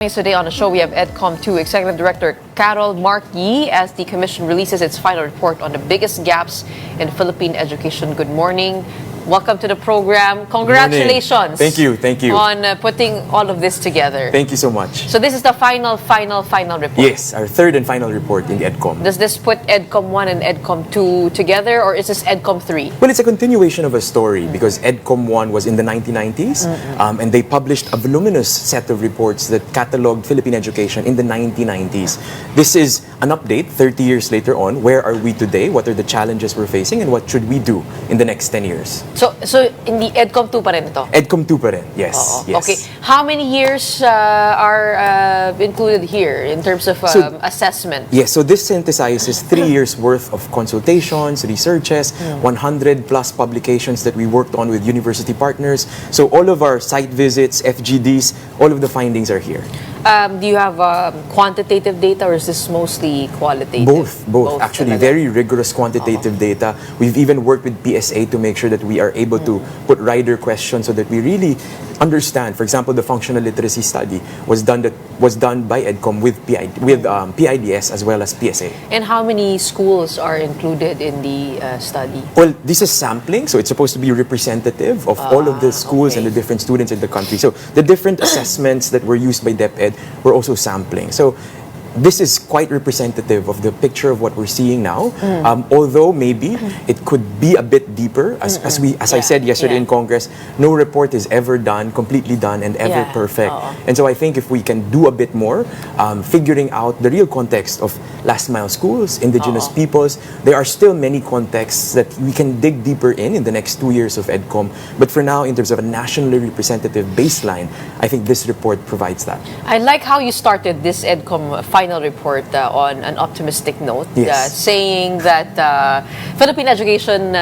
Today on the show, we have Edcom 2 Executive Director Karol as the Commission releases its final report on the biggest gaps in Philippine education. Good morning. Welcome to the program. Congratulations. Thank you. On putting all of this together. Thank you so much. So this is the final report. Yes, our third and final report in the Edcom. Does this put Edcom 1 and Edcom 2 together, or is this Edcom 3? Well, it's a continuation of a story because Edcom 1 was in the 1990s and they published a voluminous set of reports that cataloged Philippine education in the 1990s. This is an update 30 years later on. Where are we today? What are the challenges we're facing? And what should we do in the next 10 years? So in the Edcom 2 pa rin ito? Edcom 2 pa rin, yes. Oo. Yes. Okay. How many years are included here in terms of assessment? Yes, so this synthesizes 3 years worth of consultations, researches, 100 plus publications that we worked on with university partners. So all of our site visits, FGDs, all of the findings are here. Do you have quantitative data, or is this mostly qualitative? Both. Actually, very rigorous quantitative data. We've even worked with PSA to make sure that we are able to put rider questions so that we really understand. For example, the functional literacy study was done by Edcom with PIDS as well as PSA. And how many schools are included in the study? Well, this is sampling, so it's supposed to be representative of all of the schools and the different students in the country. So the different assessments that were used by DepEd were also sampling. So this is quite representative of the picture of what we're seeing now. Although maybe it could be a bit deeper, as I said yesterday in Congress, no report is ever done, completely done, and ever perfect. And so I think if we can do a bit more, figuring out the real context of last mile schools, indigenous peoples, there are still many contexts that we can dig deeper in the next 2 years of Edcom. But for now, in terms of a nationally representative baseline, I think this report provides that. I like how you started this Edcom final report on an optimistic note, saying that Philippine education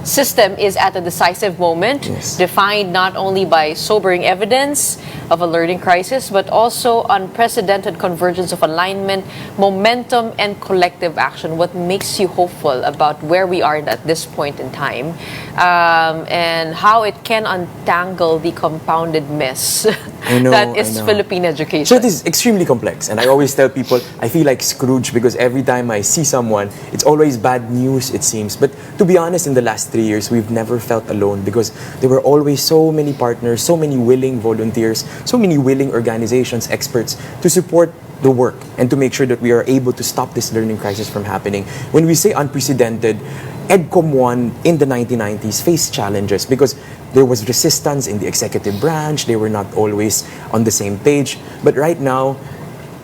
system is at a decisive moment, defined not only by sobering evidence of a learning crisis, but also unprecedented convergence of alignment, momentum, and collective action. What makes you hopeful about where we are at this point in time, and how it can untangle the compounded mess that is Philippine education? So it is extremely complex, and I always tell people I feel like Scrooge because every time I see someone, it's always bad news, it seems. But to be honest, in the last 3 years, we've never felt alone because there were always so many partners, so many willing volunteers, so many willing organizations, experts to support the work and to make sure that we are able to stop this learning crisis from happening. When we say unprecedented, Edcom 1 in the 1990s faced challenges because there was resistance in the executive branch. They were not always on the same page. But right now,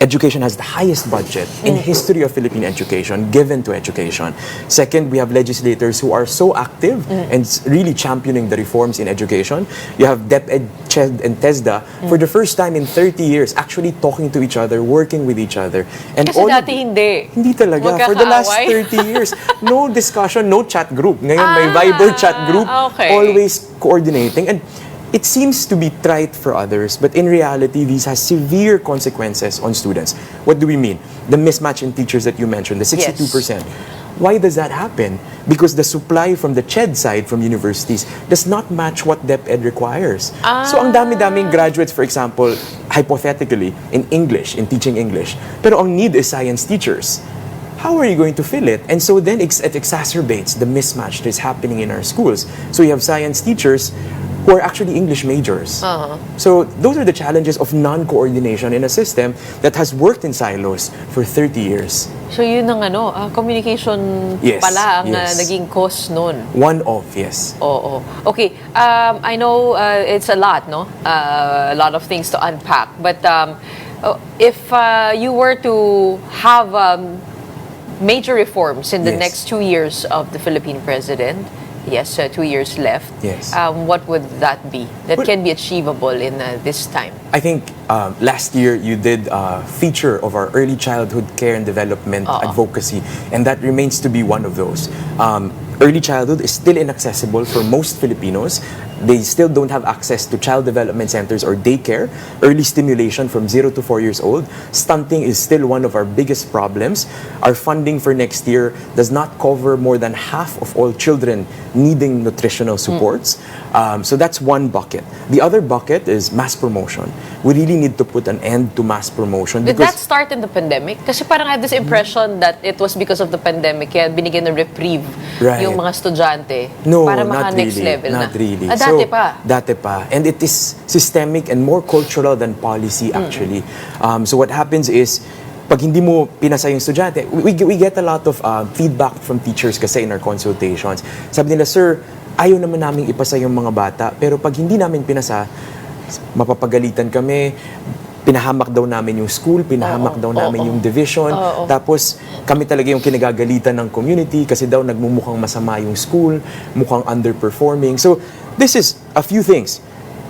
education has the highest budget in history of Philippine education given to education. Second, we have legislators who are so active and really championing the reforms in education. You have DepEd, CHED, and TESDA for the first time in 30 years actually talking to each other, working with each other. And kasi dati hindi. Hindi talaga. For the last 30 years, no discussion, no chat group. Ngayon may Viber chat group, always coordinating. And it seems to be trite for others, but in reality, these has severe consequences on students. What do we mean? The mismatch in teachers that you mentioned, the 62%. Why does that happen? Because the supply from the CHED side, from universities, does not match what DepEd requires. So ang dami-daming graduates, for example, hypothetically, in English, in teaching English, pero ang need is science teachers. How are you going to fill it? And so then it exacerbates the mismatch that is happening in our schools. So you have science teachers who are actually English majors. So those are the challenges of non-coordination in a system that has worked in silos for 30 years. So yun ang communication pala ang naging cause nun. One of, yes. Okay, I know it's a lot, no? A lot of things to unpack. But if you were to have major reforms in the next 2 years of the Philippine president, 2 years left. What would that be? That can be achievable in this time? I think last year you did a feature of our early childhood care and development advocacy, and that remains to be one of those. Early childhood is still inaccessible for most Filipinos. They still don't have access to child development centers or daycare, early stimulation from 0 to 4 years old. Stunting is still one of our biggest problems. Our funding for next year does not cover more than half of all children needing nutritional supports. So that's one bucket. The other bucket is mass promotion. We really need to put an end to mass promotion. Did that start in the pandemic? Kasi parang I had this impression that it was because of the pandemic kaya binigyan ng reprieve yung mga estudyante para maka-next level na. Not really. Dati pa? Dati pa. And it is systemic and more cultural than policy actually. So what happens is, pag hindi mo pinasa yung estudyante, we get a lot of feedback from teachers kasi in our consultations. Sabi nila, sir, ayaw naman namin ipasa yung mga bata, pero pag hindi namin pinasa, mapapagalitan kami, pinahamak daw namin yung school, pinahamak daw namin yung division, tapos kami talaga yung kinagagalitan ng community kasi daw nagmumukhang masama yung school, mukhang underperforming. So, this is a few things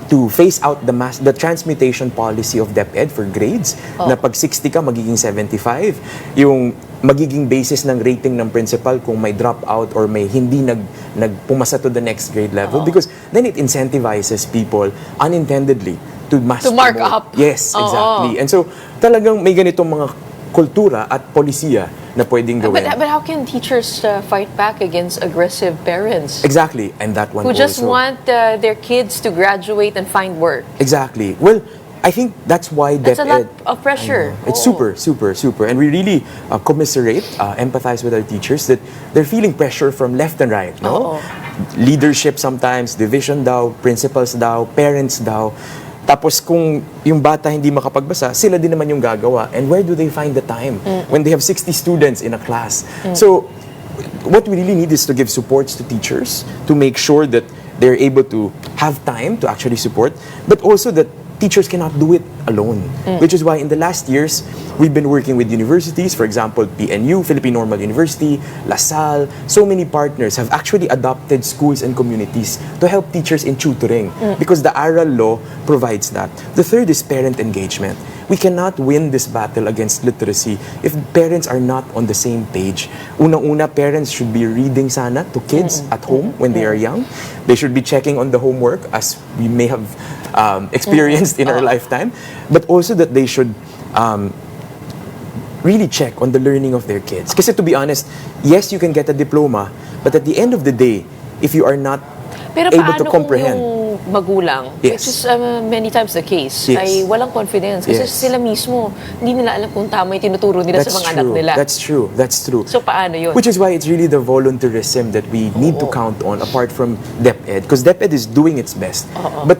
to phase out the transmutation policy of DepEd for grades, na pag 60 ka, magiging 75. Yung magiging basis ng rating ng principal kung may dropout or may hindi nagpumasa to the next grade level, because then it incentivizes people unintendedly to mark up. Yes, exactly. And so talagang may ganitong mga kultura at polisiya na pwedeng gawin. But how can teachers fight back against aggressive parents? Exactly, and that one who also. Just want their kids to graduate and find work. Exactly. Well, I think that's why that's a lot of pressure. It's super, and we really commiserate, empathize with our teachers that they're feeling pressure from left and right. No, leadership sometimes, division daw, principals daw, parents daw. Tapos kung yung bata hindi makapagbasa, sila din naman yung gagawa. And where do they find the time when they have 60 students in a class? So what we really need is to give supports to teachers to make sure that they're able to have time to actually support, but also that teachers cannot do it alone. Which is why in the last years, we've been working with universities, for example, PNU, Philippine Normal University, LaSalle. So many partners have actually adopted schools and communities to help teachers in tutoring because the ARAL law provides that. The third is parent engagement. We cannot win this battle against literacy if parents are not on the same page. Unang-una, parents should be reading sana to kids at home when they are young. They should be checking on the homework, as we may have experienced in our lifetime, but also that they should really check on the learning of their kids. Kasi to be honest, yes, you can get a diploma, but at the end of the day, if you are not able to comprehend, yung magulang, which is many times the case, ay walang confidence. Kasi sila mismo, hindi nila alam kung tama yung tinuturo nila sa mga anak nila. That's true. So paano yun? Which is why it's really the volunteerism that we need to count on apart from DepEd. Because DepEd is doing its best. But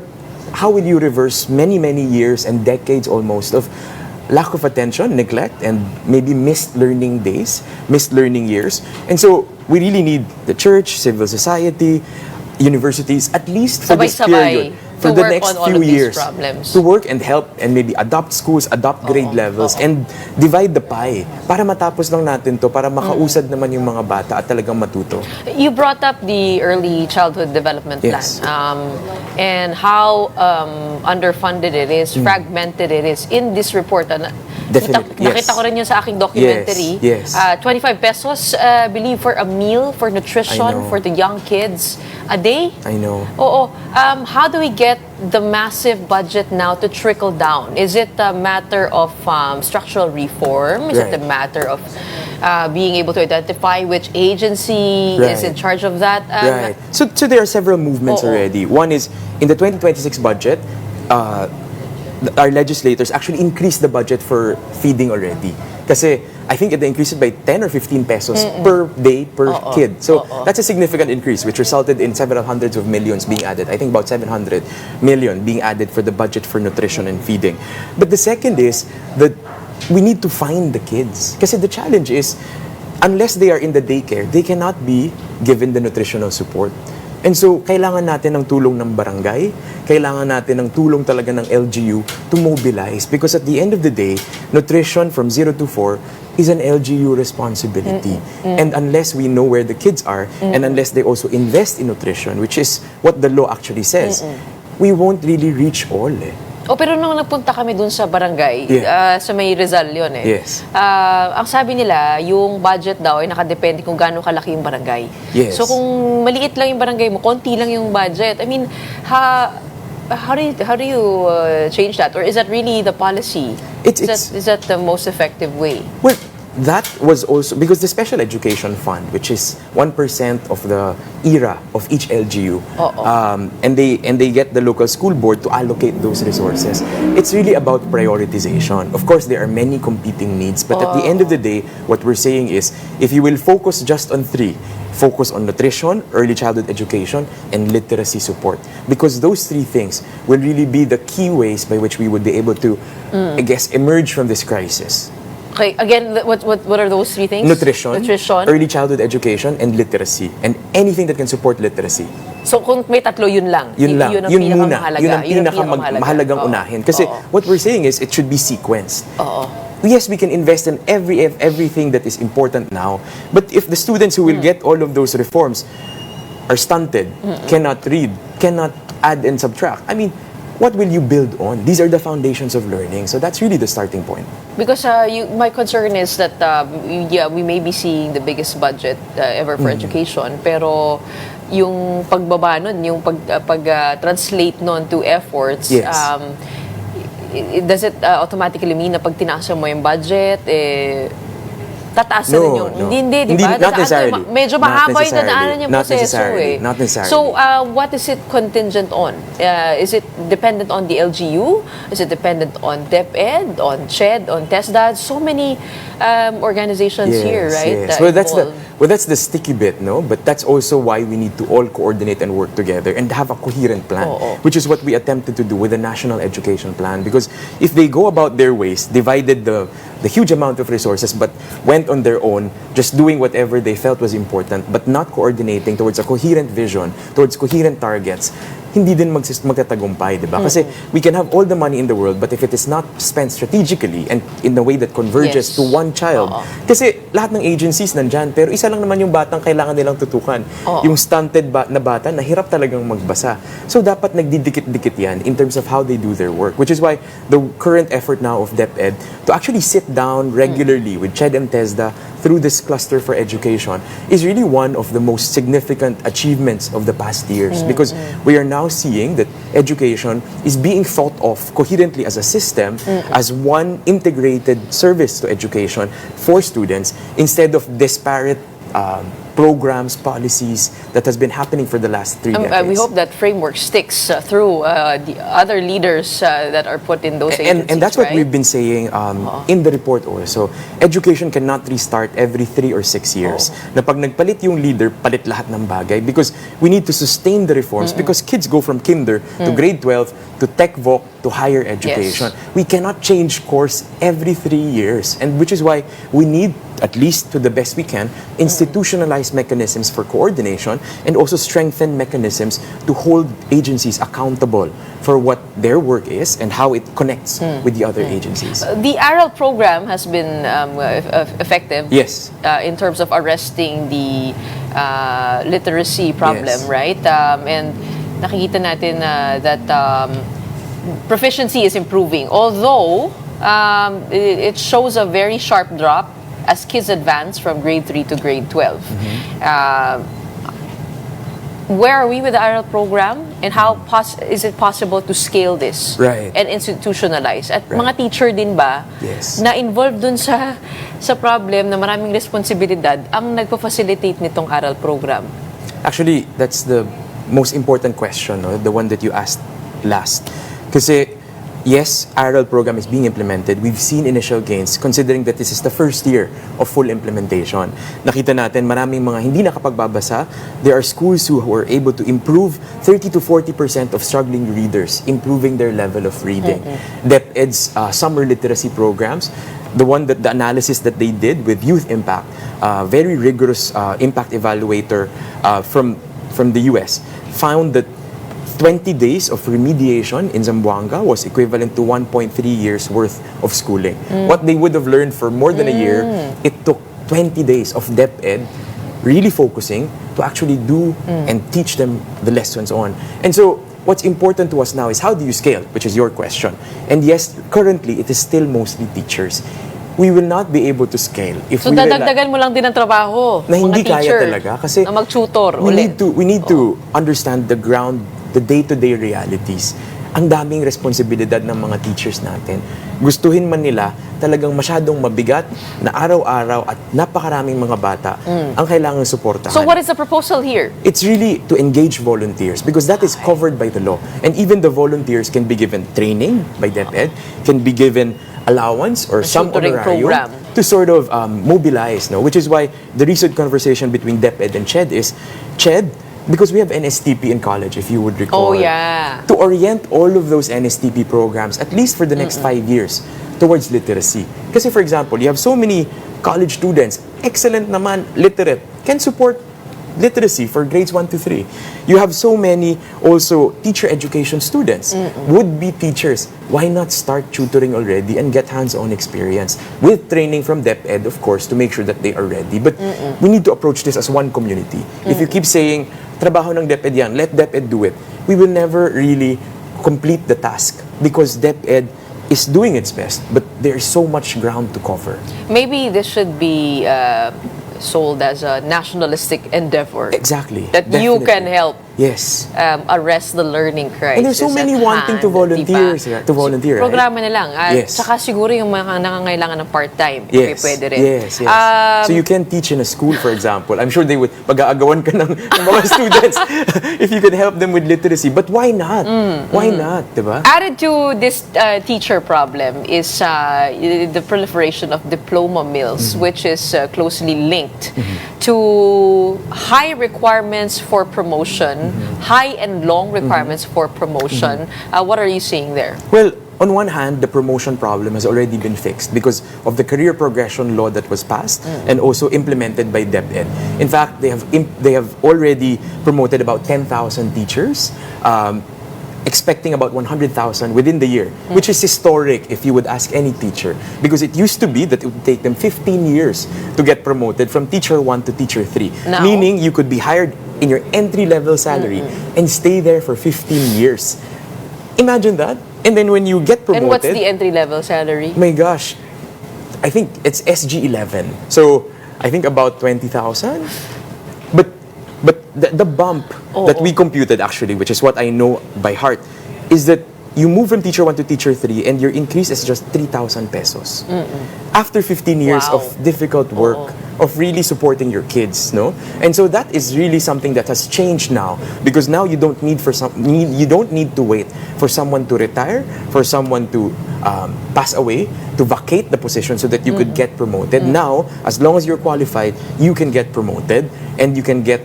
how will you reverse many, many years and decades almost of lack of attention, neglect, and maybe missed learning days, missed learning years? And so we really need the church, civil society, universities, at least for this period, for the next few years, to work and help and maybe adopt schools, adopt grade levels, and divide the pie para matapos lang natin to, para makausad naman yung mga bata at talagang matuto. You brought up the early childhood development plan and how underfunded it is, fragmented it is. In this report, nakita ko rin yun sa aking documentary. 25 pesos, I believe, for a meal, for nutrition, for the young kids a day. I know. How do we get the massive budget now to trickle down? Is it a matter of structural reform? Is it a matter of being able to identify which agency is in charge of that? So there are several movements already. One is, in the 2026 budget, our legislators actually increased the budget for feeding already. Kasi I think it increased it by 10 or 15 pesos per day per kid. So that's a significant increase, which resulted in several hundreds of millions being added. I think about 700 million being added for the budget for nutrition and feeding. But the second is that we need to find the kids. Kasi the challenge is, unless they are in the daycare, they cannot be given the nutritional support. And so, kailangan natin ng tulong ng barangay, kailangan natin ng tulong talaga ng LGU to mobilize. Because at the end of the day, nutrition from 0 to 4 is an LGU responsibility. And unless we know where the kids are, and unless they also invest in nutrition, which is what the law actually says, we won't really reach all. Pero nung nagpunta kami dun sa barangay, sa may Rizal yun eh. Yes. Ang sabi nila, yung budget daw ay nakadepende kung gaano kalaki yung barangay. Yes. So kung maliit lang yung barangay mo, konti lang yung budget. I mean, how do you change that? Or is that really the policy? Is that the most effective way? Well, that was also because the Special Education Fund, which is 1% of the ERA of each LGU, and they get the local school board to allocate those resources. It's really about prioritization. Of course, there are many competing needs, but at the end of the day, what we're saying is, if you will focus just on three, focus on nutrition, early childhood education, and literacy support. Because those three things will really be the key ways by which we would be able to, I guess, emerge from this crisis. Okay, again, what are those three things? Nutrition, early childhood education, and literacy. And anything that can support literacy. So kung may tatlo, yun lang? Yun lang. Yun ang pinakamahalaga. Yun ang pinakamahalagang unahin. Kasi what we're saying is, it should be sequenced. Yes, we can invest in everything that is important now. But if the students who will get all of those reforms are stunted, cannot read, cannot add and subtract, I mean, what will you build on? These are the foundations of learning. So that's really the starting point. Because my concern is that, we may be seeing the biggest budget ever for education, pero yung pagbaba nun, yung pag-translate nun to efforts, does it automatically mean na pag tinaas mo yung budget, tataas na rin yung... Hindi, di ba? Not necessarily. Medyo mahaba yung dadaanan yung proseso eh. Not necessarily. So, what is it contingent on? Is it dependent on the LGU? Is it dependent on DepEd, on CHED, on TESDA? So many organizations here, right? Yes. Well, that's the sticky bit, no? But that's also why we need to all coordinate and work together and have a coherent plan, which is what we attempted to do with the National Education Plan. Because if they go about their ways, divided the huge amount of resources, but went on their own, just doing whatever they felt was important, but not coordinating towards a coherent vision, towards coherent targets, hindi din magtatagumpay, di ba? Kasi we can have all the money in the world, but if it is not spent strategically and in a way that converges to one child, kasi lahat ng agencies nandyan, pero isa lang naman yung batang kailangan nilang tutukan. Yung stunted na bata, nahirap talagang magbasa. So dapat nagdidikit-dikit yan in terms of how they do their work, which is why the current effort now of DepEd to actually sit down regularly with CHED and TESDA through this cluster for education is really one of the most significant achievements of the past years, because we are now seeing that education is being thought of coherently as a system, as one integrated service to education for students, instead of disparate programs, policies that has been happening for the last 3 decades. We hope that framework sticks through the other leaders that are put in those agencies, and that's what we've been saying in the report also. Education cannot restart every 3 or 6 years. Na pag nagpalit yung leader, palit lahat ng bagay, because we need to sustain the reforms, because kids go from kinder to grade 12 to tech voc to higher education. We cannot change course every 3 years, and which is why we need, at least to the best we can, institutionalized mechanisms for coordination and also strengthen mechanisms to hold agencies accountable for what their work is and how it connects with the other agencies. The ARAL program has been effective in terms of arresting the literacy problem, right? And nakikita natin that proficiency is improving, although it shows a very sharp drop as kids advance from grade 3 to grade 12. Where are we with the ARAL program, and how is it possible to scale this and institutionalize? At mga teacher din ba na involved dun sa problem na maraming responsibilidad ang nagpa-facilitate nitong ARAL program? Actually, that's the most important question, no? The one that you asked last. Kasi yes, ARAL program is being implemented. We've seen initial gains considering that this is the first year of full implementation. Nakita natin maraming mga hindi nakapagbabasa. There are schools who were able to improve 30 to 40% of struggling readers, improving their level of reading. DepEd's summer literacy programs, the analysis that they did with Youth Impact, very rigorous impact evaluator from the US, found that 20 days of remediation in Zamboanga was equivalent to 1.3 years worth of schooling. What they would have learned for more than a year, it took 20 days of DepEd really focusing to actually do and teach them the lessons on. And so what's important to us now is how do you scale, which is your question. And yes, currently, it is still mostly teachers. We will not be able to scale if So we dadagdagan mo lang din ng trabaho, na hindi mga teacher, kaya talaga kasi na mag-tutor we ulit. need to understand the ground, the day-to-day realities. Ang daming responsibilidad ng mga teachers natin. Gustuhin man nila, talagang masyadong mabigat na araw-araw at napakaraming mga bata ang kailangang suportahan. So what is the proposal here? It's really to engage volunteers because that is covered by the law. And even the volunteers can be given training by DepEd, can be given allowance or some tutoring honorarium program to sort of mobilize, no? Which is why the recent conversation between DepEd and CHED is, CHED, because we have NSTP in college, if you would recall. Oh, yeah. To orient all of those NSTP programs, at least for the next 5 years, towards literacy. Kasi for example, you have so many college students, excellent naman, literate, can support literacy for grades 1 to 3. You have so many also teacher education students, would-be teachers. Why not start tutoring already and get hands-on experience with training from DepEd, of course, to make sure that they are ready. But we need to approach this as one community. If you keep saying, trabaho ng DepEd yan, let DepEd do it, we will never really complete the task because DepEd is doing its best, but there's so much ground to cover. Maybe this should be sold as a nationalistic endeavor. Exactly. That you Definitely. can help Yes. arrest the learning crisis. And there's so many at wanting to hand, volunteer, diba? to volunteer, right? Programa na lang. At Yes. saka siguro yung mga nangangailangan ng part-time. Yes. Pwede rin. Yes, yes. So you can teach in a school, for example. I'm sure they would, pag-aagawan ka ng mga students if you could help them with literacy. But why not? Why not, diba? Added to this teacher problem is the proliferation of diploma mills, which is closely linked to high requirements for promotion, high and long requirements for promotion. What are you seeing there? Well, on one hand, the promotion problem has already been fixed because of the career progression law that was passed and also implemented by DepEd. In fact, they have already promoted about 10,000 teachers, expecting about 100,000 within the year, which is historic if you would ask any teacher. Because it used to be that it would take them 15 years to get promoted from teacher 1 to teacher 3. Now? Meaning you could be hired in your entry-level salary and stay there for 15 years. Imagine that. And then when you get promoted... And what's the entry-level salary? My gosh, I think it's SG11. So, I think about 20,000. But the bump that we computed actually, which is what I know by heart, is that you move from teacher 1 to teacher 3 and your increase is just 3,000 pesos. After 15 years Wow. of difficult work, of really supporting your kids, no? And so that is really something that has changed now because now you don't need to wait for someone to retire, for someone to pass away, to vacate the position so that you could get promoted. Now, as long as you're qualified, you can get promoted and you can get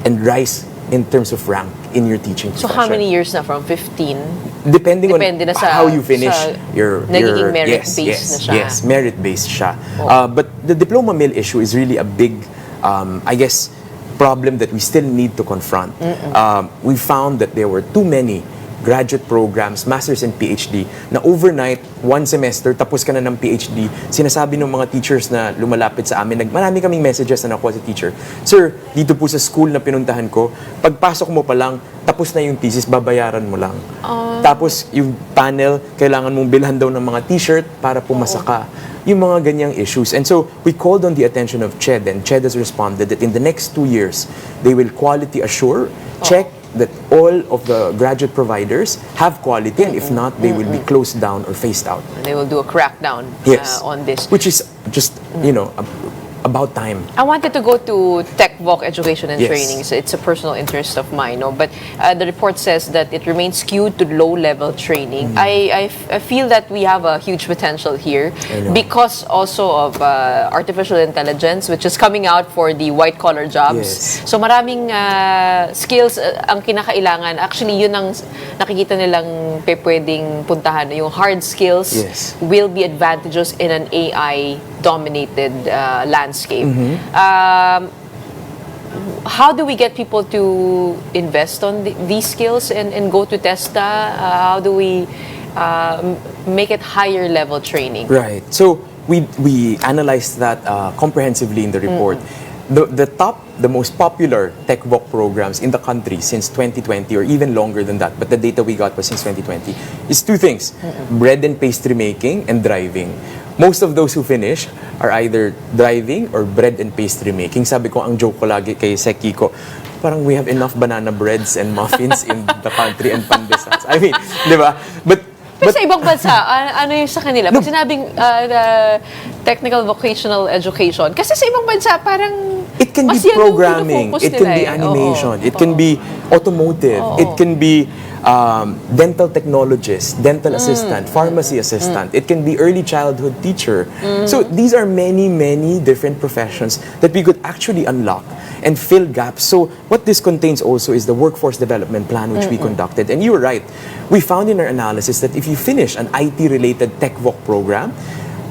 and rise in terms of rank in your teaching So profession. how many years na from 15? Depending Depende na on sa- how you finish sa your nagiging merit-based yes, na siya. Yes, merit-based siya. But the diploma mill issue is really a big, I guess, problem that we still need to confront. We found that there were too many graduate programs, masters and PhD, na overnight, one semester, tapos ka na ng PhD, sinasabi ng mga teachers na lumalapit sa amin, marami kaming messages na nakuha sa teacher, Sir, dito po sa school na pinuntahan ko, pagpasok mo pa lang, tapos na yung thesis, babayaran mo lang. Tapos yung panel, kailangan mong bilhan daw ng mga t-shirt para pumasa ka. Yung mga ganyang issues. And so, we called on the attention of CHED, and CHED has responded that in the next 2 years, they will quality assure, check that all of the graduate providers have quality, and if not, they will be closed down or phased out. They will do a crackdown on this. Which is just, about time. I wanted to go to Tech Voc Education and Yes. Training. So it's a personal interest of mine, no? But the report says that it remains skewed to low-level training. I feel that we have a huge potential here I know. because also of artificial intelligence, which is coming out for the white-collar jobs. Yes. So maraming skills ang kinakailangan. Actually, yun ang nakikita nilang pwedeng puntahan. Yung hard skills Yes. will be advantageous in an AI-dominated landscape. How do we get people to invest on these skills and go to TESTA? How do we make it higher level training? Right. So we analyzed that comprehensively in the report. The top the most popular tech voc programs in the country since 2020 or even longer than that, but the data we got was since 2020, is two things, bread and pastry making and driving. Most of those who finish are either driving or bread and pastry making. Sabi ko, ang joke ko lagi kay Sec Kiko, parang we have enough banana breads and muffins in the country and pandesals. I mean, di ba? Pero sa ibang bansa, ano yung sa kanila? Pag sinabing technical vocational education, kasi sa ibang bansa, parang it can be programming, it can be animation, it can be automotive, it can be dental technologist, dental assistant, pharmacy assistant, it can be early childhood teacher. So these are many, many different professions that we could actually unlock and fill gaps. So what this contains also is the workforce development plan which we conducted. And you were right. We found in our analysis that if you finish an IT-related tech voc program,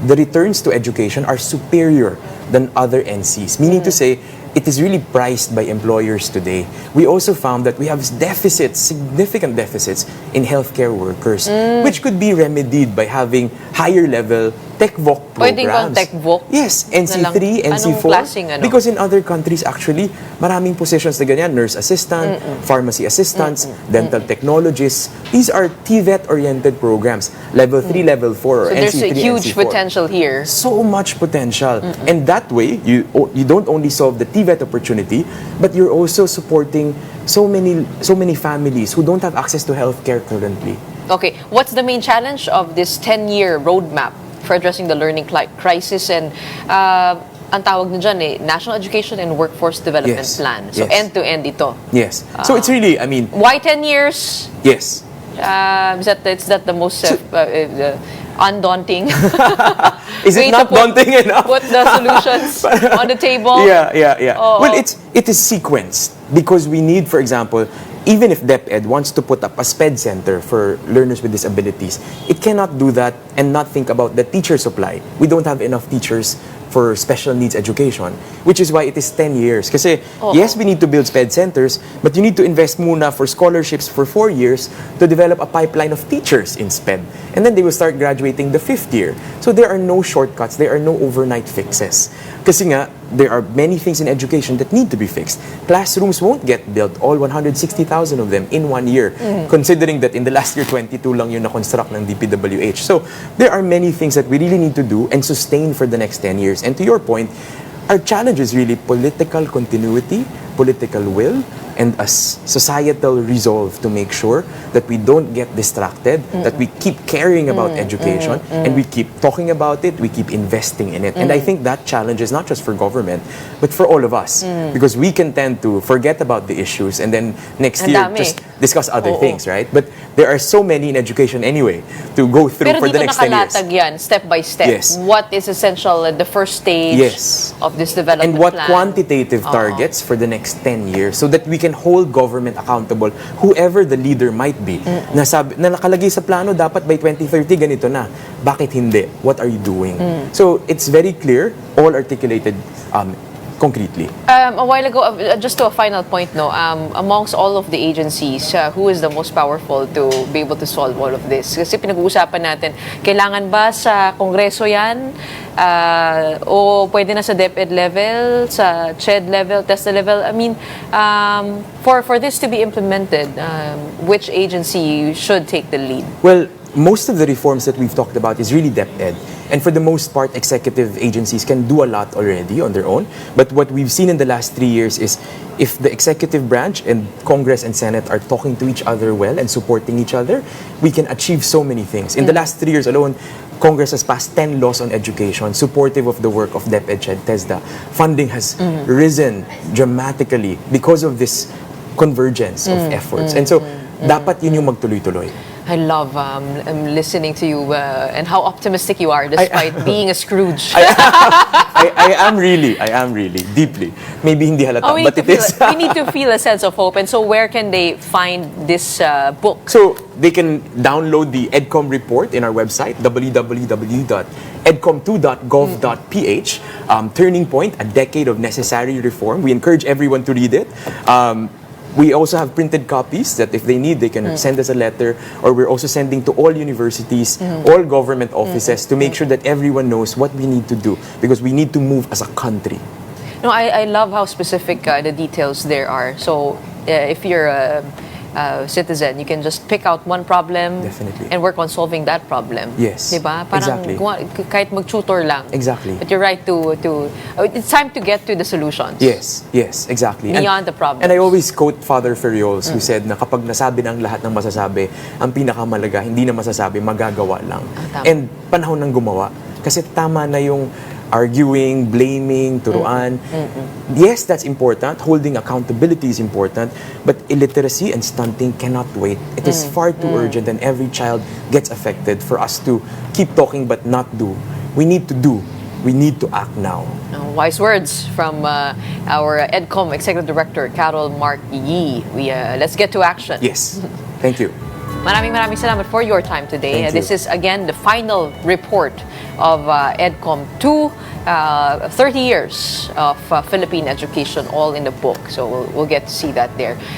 the returns to education are superior than other NCs. Meaning to say, it is really prized by employers today. We also found that we have deficits, significant deficits in healthcare workers, which could be remedied by having higher level tech voc programs. Pwede bang tech voc? Yes, NC3, NC4. Klaseng, ano? Because in other countries, actually, maraming positions na ganyan. Nurse assistant, pharmacy assistants, dental technologists. These are TVET-oriented programs. Level 3, level 4, or so NC3, there's a huge NC4. potential here. So much potential. And that way, you don't only solve the TVET opportunity, but you're also supporting so many families who don't have access to healthcare currently. Okay, what's the main challenge of this 10-year roadmap for addressing the learning crisis and ang tawag na dyan National Education and Workforce Development Plan. So end-to-end ito. Yes. So it's really, I mean... Why 10 years? Yes. Is that the most undaunting Is it not daunting enough? Put the solutions on the table? Yeah. Well, it is sequenced because we need, for example, even if DepEd wants to put up a SPED center for learners with disabilities, it cannot do that and not think about the teacher supply. We don't have enough teachers for special needs education, which is why it is 10 years. Kasi, yes, we need to build SPED centers, but you need to invest muna for scholarships for 4 years to develop a pipeline of teachers in SPED. And then they will start graduating the 5th year. So there are no shortcuts, there are no overnight fixes. Kasi nga, there are many things in education that need to be fixed. Classrooms won't get built, all 160,000 of them in 1 year, considering that in the last year, 22 lang yung na-construct ng DPWH. So there are many things that we really need to do and sustain for the next 10 years. And to your point, our challenge is really political continuity, political will, and a societal resolve to make sure that we don't get distracted, that we keep caring about education, and we keep talking about it, we keep investing in it. And I think that challenge is not just for government, but for all of us. Because we can tend to forget about the issues and then next year just discuss other things, right? But there are so many in education anyway to go through for the next 10 years. Pero dito nakalatag yan, step by step. Yes. What is essential at the first stage of this development and what plan? quantitative targets for the next 10 years so that we can hold government accountable, whoever the leader might be. Na nakalagay sa plano, dapat by 2030 ganito na. Bakit hindi? What are you doing? So it's very clear, all articulated concretely. A while ago, just to a final point, amongst all of the agencies, who is the most powerful to be able to solve all of this? Kasi pinag-uusapan natin, kailangan ba sa Kongreso yan? O pwede na sa DepEd level, sa CHED level, TESDA level? I mean, for this to be implemented, which agency should take the lead? Well, most of the reforms that we've talked about is really DepEd. And for the most part, executive agencies can do a lot already on their own. But what we've seen in the last 3 years is if the executive branch and Congress and Senate are talking to each other well and supporting each other, we can achieve so many things. In the last 3 years alone, Congress has passed 10 laws on education supportive of the work of DepEd, CHED, TESDA. Funding has risen dramatically because of this convergence of efforts. And so, dapat yun yung magtuloy-tuloy. I love listening to you and how optimistic you are despite being a Scrooge. I am really, deeply. Maybe hindi halata, but it is. We need to feel a sense of hope. And so where can they find this book? So they can download the Edcom report in our website, www.edcom2.gov.ph. Turning Point, a decade of necessary reform. We encourage everyone to read it. We also have printed copies that if they need, they can send us a letter, or we're also sending to all universities, all government offices to make sure that everyone knows what we need to do because we need to move as a country. No, I love how specific the details there are. So if you're a citizen, you can just pick out one problem Definitely. and work on solving that problem. Yes. Diba? Parang Exactly. kahit mag-tutor lang. Exactly. But you're right it's time to get to the solutions. Yes, exactly. Beyond the problems. And I always quote Father Ferriols who said na kapag nasabi ng lahat ng masasabi, ang pinakamalaga, hindi na masasabi, magagawa lang. Tama. And panahon ng gumawa. Kasi tama na yung arguing, blaming, turuan. Yes, that's important. Holding accountability is important. But illiteracy and stunting cannot wait. It is far too urgent and every child gets affected for us to keep talking but not do. We need to do. We need to act now. Wise words from our Edcom Executive Director, Karol Mark Yee. Let's get to action. Yes. Thank you. Maraming salamat for your time today. Thank you. This is again the final report of Edcom 2, 30 years of Philippine education, all in the book. So we'll get to see that there.